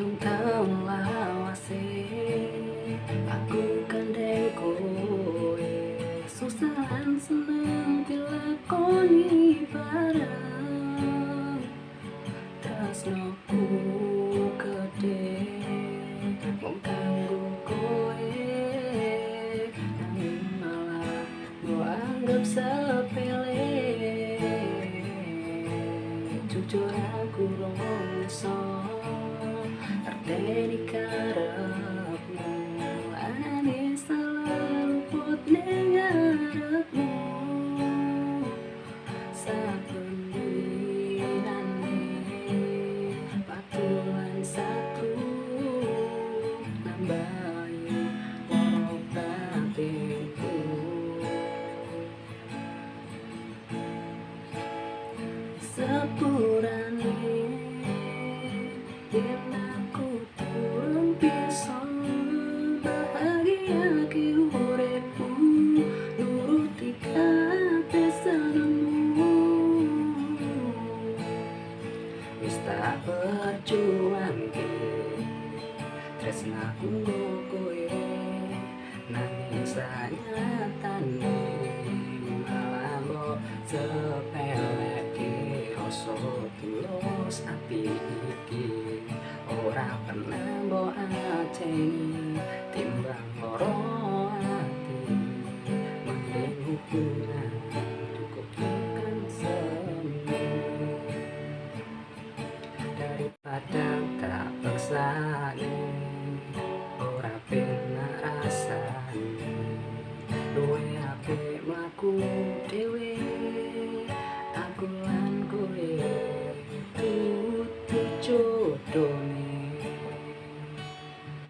Tentang lawase aku kandeng kowe susahan seneng dilakoni bareng tresnoku gede mung kanggo kowe nanging malah mbok anggap sepele. Jujur aku rong iso arteni karepmu, ane salah luput ning ngarepmu. Saben dinane patulan satu nambahi loro batinku. Sepurane yen aku turun bisa bahagia ki uripku nuruti kabeh senengmu. Wis tak perjuangke tresnaku nggo kowe nanging sanyatane malah mbok sepeleke. Rasa tulus ati iki ora pernah mbok aceni.